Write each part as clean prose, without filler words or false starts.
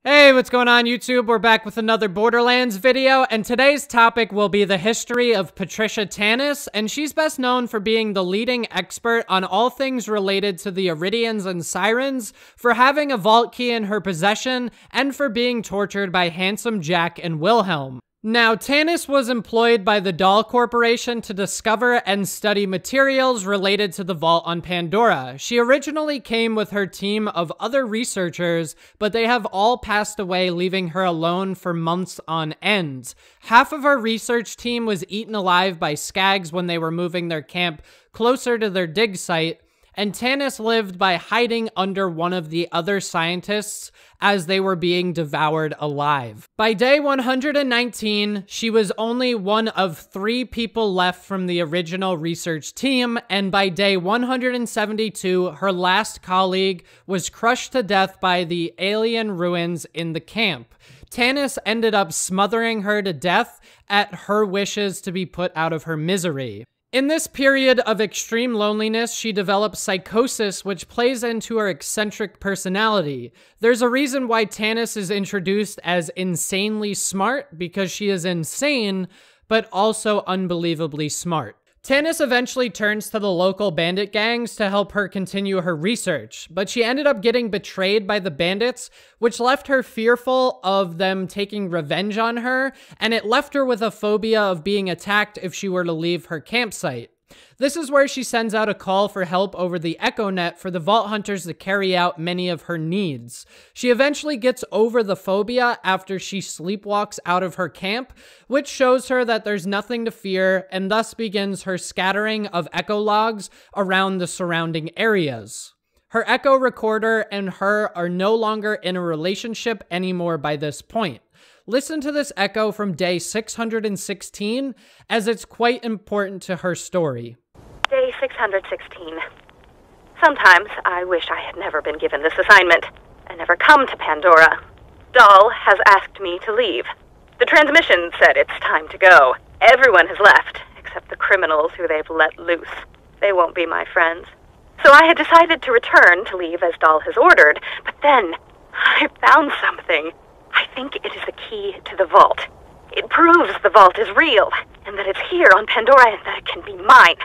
Hey, what's going on YouTube? We're back with another Borderlands video, and today's topic will be the history of Patricia Tannis, and she's best known for being the leading expert on all things related to the Eridians and Sirens, for having a vault key in her possession, and for being tortured by Handsome Jack and Wilhelm. Now, Tannis was employed by the Dahl Corporation to discover and study materials related to the vault on Pandora. She originally came with her team of other researchers, but they have all passed away, leaving her alone for months on end. Half of her research team was eaten alive by skags when they were moving their camp closer to their dig site, and Tannis lived by hiding under one of the other scientists as they were being devoured alive. By day 119, she was only one of 3 people left from the original research team, and by day 172, her last colleague was crushed to death by the alien ruins in the camp. Tannis ended up smothering her to death at her wishes to be put out of her misery. In this period of extreme loneliness, she develops psychosis, which plays into her eccentric personality. There's a reason why Tannis is introduced as insanely smart, because she is insane, but also unbelievably smart. Tannis eventually turns to the local bandit gangs to help her continue her research, but she ended up getting betrayed by the bandits, which left her fearful of them taking revenge on her, and it left her with a phobia of being attacked if she were to leave her campsite. This is where she sends out a call for help over the Echo Net for the Vault Hunters to carry out many of her needs. She eventually gets over the phobia after she sleepwalks out of her camp, which shows her that there's nothing to fear, and thus begins her scattering of echo logs around the surrounding areas. Her echo recorder and her are no longer in a relationship anymore by this point. Listen to this echo from day 616, as it's quite important to her story. Day 616. Sometimes I wish I had never been given this assignment and never come to Pandora. Dahl has asked me to leave. The transmission said it's time to go. Everyone has left, except the criminals who they've let loose. They won't be my friends. So I had decided to return to leave as Dahl has ordered, but then I found something. I think it is the key to the vault. It proves the vault is real, and that it's here on Pandora, and that it can be mine.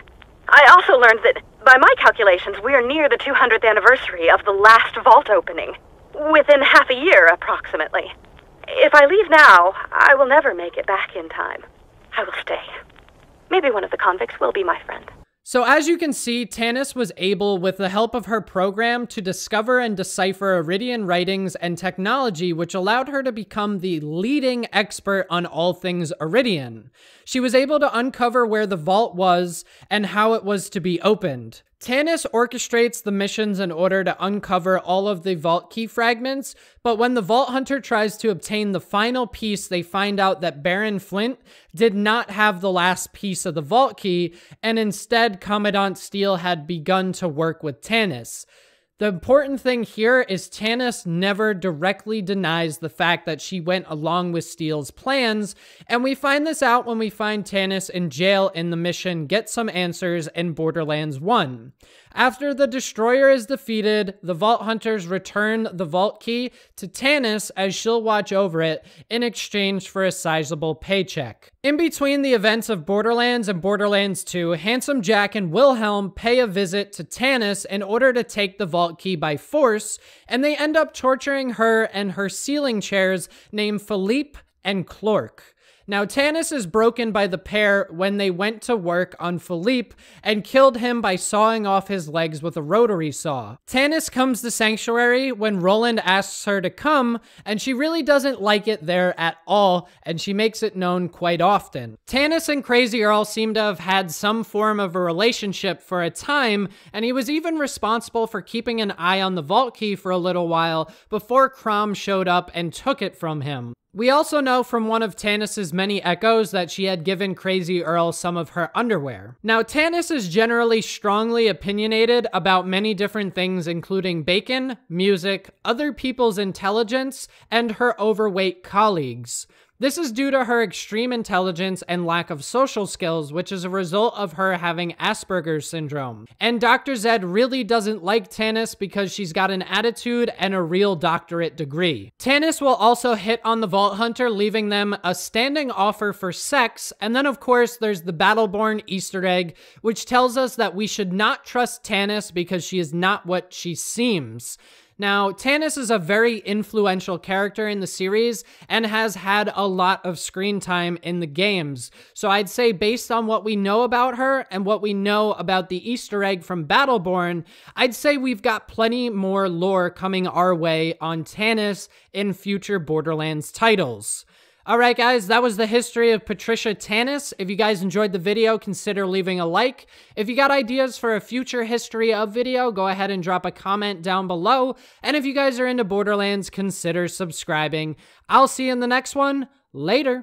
I also learned that, by my calculations, we're near the 200th anniversary of the last vault opening. Within half a year, approximately. If I leave now, I will never make it back in time. I will stay. Maybe one of the convicts will be my friend. So as you can see, Tannis was able, with the help of her program, to discover and decipher Eridian writings and technology, which allowed her to become the leading expert on all things Eridian. She was able to uncover where the vault was and how it was to be opened. Tannis orchestrates the missions in order to uncover all of the vault key fragments, but when the Vault Hunter tries to obtain the final piece, they find out that Baron Flint did not have the last piece of the vault key, and instead Commandant Steele had begun to work with Tannis. The important thing here is Tannis never directly denies the fact that she went along with Steele's plans, and we find this out when we find Tannis in jail in the mission Get Some Answers in Borderlands 1. After the Destroyer is defeated, the Vault Hunters return the vault key to Tannis as she'll watch over it in exchange for a sizable paycheck. In between the events of Borderlands and Borderlands 2, Handsome Jack and Wilhelm pay a visit to Tannis in order to take the vault key by force, and they end up torturing her and her ceiling chairs named Philippe and Clork. Now, Tannis is broken by the pair when they went to work on Philippe and killed him by sawing off his legs with a rotary saw. Tannis comes to Sanctuary when Roland asks her to come, and she really doesn't like it there at all, and she makes it known quite often. Tannis and Crazy Earl seem to have had some form of a relationship for a time, and he was even responsible for keeping an eye on the vault key for a little while before Crom showed up and took it from him. We also know from one of Tannis's many echoes that she had given Crazy Earl some of her underwear. Now, Tannis is generally strongly opinionated about many different things, including bacon, music, other people's intelligence, and her overweight colleagues. This is due to her extreme intelligence and lack of social skills, which is a result of her having Asperger's syndrome. And Dr. Zed really doesn't like Tanis because she's got an attitude and a real doctorate degree. Tanis will also hit on the Vault Hunter, leaving them a standing offer for sex, and then of course there's the Battleborn Easter egg, which tells us that we should not trust Tanis because she is not what she seems. Now, Tanis is a very influential character in the series and has had a lot of screen time in the games. So I'd say based on what we know about her and what we know about the Easter egg from Battleborn, I'd say we've got plenty more lore coming our way on Tanis in future Borderlands titles. Alright guys, that was the history of Patricia Tanis. If you guys enjoyed the video, consider leaving a like. If you got ideas for a future history of video, go ahead and drop a comment down below. And if you guys are into Borderlands, consider subscribing. I'll see you in the next one. Later.